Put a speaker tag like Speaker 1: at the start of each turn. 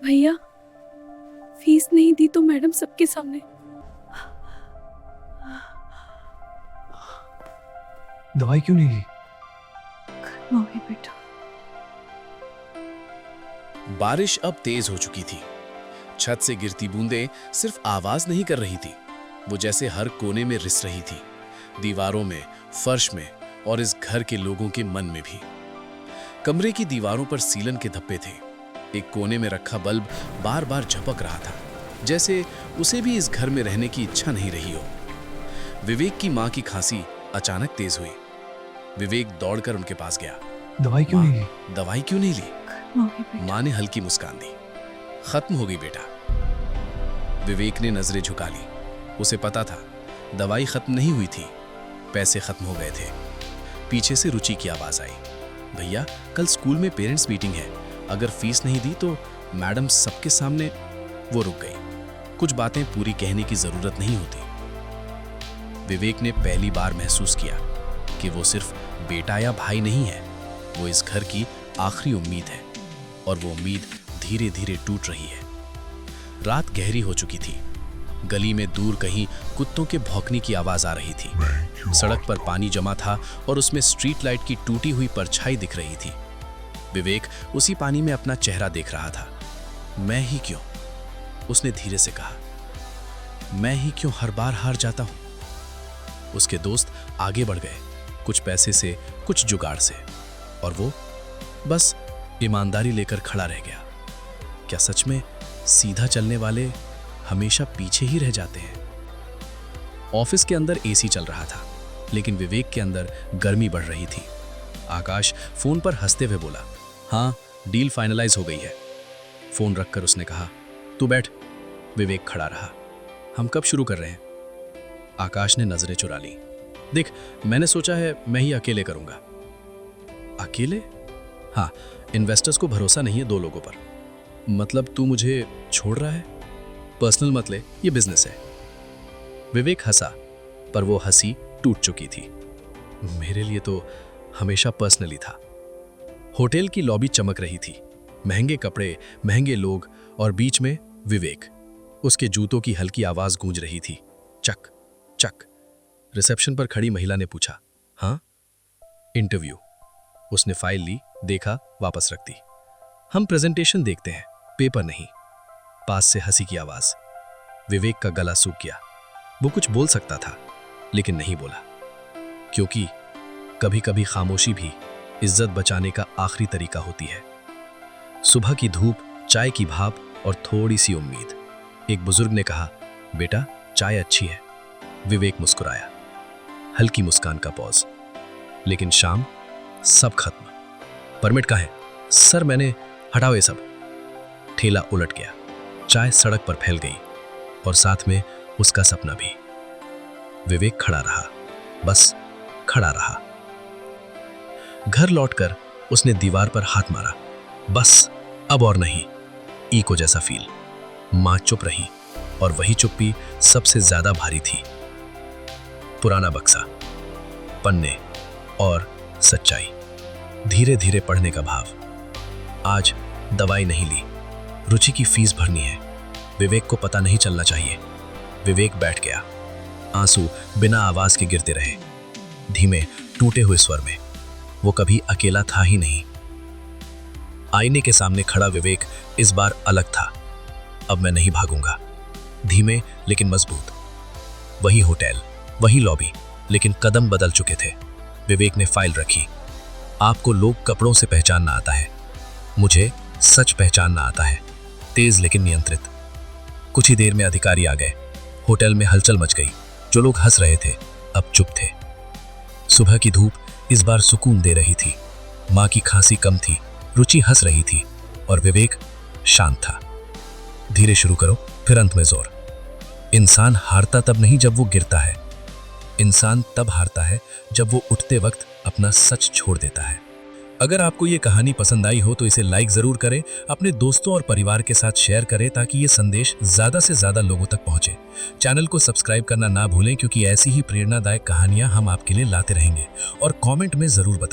Speaker 1: भैया, फीस नहीं दी तो मैडम सबके सामने।
Speaker 2: दवाई क्यों नहीं ली?
Speaker 1: खत्म हो गई बेटा।
Speaker 3: बारिश अब तेज हो चुकी थी। छत से गिरती बूंदें सिर्फ आवाज नहीं कर रही थी, वो जैसे हर कोने में रिस रही थी, दीवारों में, फर्श में और इस घर के लोगों के मन में भी। कमरे की दीवारों पर सीलन के धब्बे थे। एक कोने में रखा बल्ब बार बार झपक रहा था, जैसे उसे भी इस घर में रहने की इच्छा नहीं रही हो। विवेक की मां की खांसी अचानक तेज हुई। विवेक दौड़कर उनके पास गया।
Speaker 2: दवाई क्यों नहीं ली?
Speaker 3: दवाई क्यों नहीं ली?
Speaker 1: खत्म हो गई बेटा।
Speaker 3: मां ने हल्की मुस्कान दी। खत्म हो गई बेटा। विवेक ने नजरें झुका ली। उसे पता था दवाई खत्म नहीं हुई थी, पैसे खत्म हो गए थे। पीछे से रुचि की आवाज आई, भैया कल स्कूल में पेरेंट्स मीटिंग है, अगर फीस नहीं दी तो मैडम सबके सामने। वो रुक गई। कुछ बातें पूरी कहने की जरूरत नहीं होती। विवेक ने पहली बार महसूस किया कि वो सिर्फ बेटा या भाई नहीं है, वो इस घर की आखिरी उम्मीद है, और वो उम्मीद धीरे धीरे टूट रही है। रात गहरी हो चुकी थी। गली में दूर कहीं कुत्तों के भौंकने की आवाज आ रही थी। सड़क पर पानी जमा था और उसमें स्ट्रीट लाइट की टूटी हुई परछाई दिख रही थी। विवेक उसी पानी में अपना चेहरा देख रहा था। मैं ही क्यों? उसने धीरे से कहा, मैं ही क्यों हर बार हार जाता हूं? उसके दोस्त आगे बढ़ गए, कुछ पैसे से, कुछ जुगाड़ से, और वो बस ईमानदारी लेकर खड़ा रह गया। क्या सच में सीधा चलने वाले हमेशा पीछे ही रह जाते हैं? ऑफिस के अंदर एसी चल रहा था, लेकिन विवेक के अंदर गर्मी बढ़ रही थी। आकाश फोन पर हंसते हुए बोला, हाँ डील फाइनलाइज हो गई है। फोन रखकर उसने कहा, तू बैठ। विवेक खड़ा रहा। हम कब शुरू कर रहे हैं? आकाश ने नजरें चुरा ली। देख, मैंने सोचा है मैं ही अकेले करूंगा। अकेले? हाँ, इन्वेस्टर्स को भरोसा नहीं है 2 लोगों पर। मतलब तू मुझे छोड़ रहा है? पर्सनल मत ले, ये बिजनेस है। विवेक हंसा, पर वो हंसी टूट चुकी थी। मेरे लिए तो हमेशा पर्सनली था। होटल की लॉबी चमक रही थी, महंगे कपड़े, महंगे लोग, और बीच में विवेक। उसके जूतों की हल्की आवाज गूंज रही थी, चक चक। रिसेप्शन पर खड़ी महिला ने पूछा, हाँ? इंटरव्यू। उसने फाइल ली, देखा, वापस रख दी। हम प्रेजेंटेशन देखते हैं, पेपर नहीं। पास से हंसी की आवाज। विवेक का गला सूख गया। वो कुछ बोल सकता था, लेकिन नहीं बोला, क्योंकि कभी कभी खामोशी भी इज्जत बचाने का आखिरी तरीका होती है। सुबह की धूप, चाय की भाप और थोड़ी सी उम्मीद। एक बुजुर्ग ने कहा, बेटा चाय अच्छी है। विवेक मुस्कुराया, हल्की मुस्कान का पॉज। लेकिन शाम, सब खत्म। परमिट कहाँ है? सर मैंने, हटाओ ये सब। ठेला उलट गया, चाय सड़क पर फैल गई, और साथ में उसका सपना भी। विवेक खड़ा रहा, बस खड़ा रहा। घर लौटकर उसने दीवार पर हाथ मारा, बस अब और नहीं। ईको जैसा फील। मां चुप रही, और वही चुप्पी सबसे ज्यादा भारी थी। पुराना बक्सा, पन्ने और सच्चाई। धीरे धीरे पढ़ने का भाव। आज दवाई नहीं ली, रुचि की फीस भरनी है। विवेक को पता नहीं चलना चाहिए। विवेक बैठ गया। आंसू बिना आवाज के गिरते रहे, धीमे टूटे हुए स्वर में। वो कभी अकेला था ही नहीं। आईने के सामने खड़ा विवेक इस बार अलग था। अब मैं नहीं भागूंगा। धीमे लेकिन मजबूत। वही होटल, वही लॉबी, लेकिन कदम बदल चुके थे। विवेक ने फाइल रखी। आपको लोग कपड़ों से पहचानना आता है, मुझे सच पहचानना आता है, तेज लेकिन नियंत्रित। कुछ ही देर में अधिकारी आ गए। होटल में हलचल मच गई। जो लोग हंस रहे थे अब चुप थे। सुबह की धूप इस बार सुकून दे रही थी। मां की खांसी कम थी, रुचि हंस रही थी, और विवेक शांत था। धीरे शुरू करो, फिर अंत में जोर। इंसान हारता तब नहीं जब वो गिरता है। इंसान तब हारता है जब वो उठते वक्त अपना सच छोड़ देता है। अगर आपको ये कहानी पसंद आई हो तो इसे लाइक जरूर करें, अपने दोस्तों और परिवार के साथ शेयर करें ताकि ये संदेश ज्यादा से ज्यादा लोगों तक पहुंचे। चैनल को सब्सक्राइब करना ना भूलें, क्योंकि ऐसी ही प्रेरणादायक कहानियां हम आपके लिए लाते रहेंगे। और कमेंट में जरूर बताएं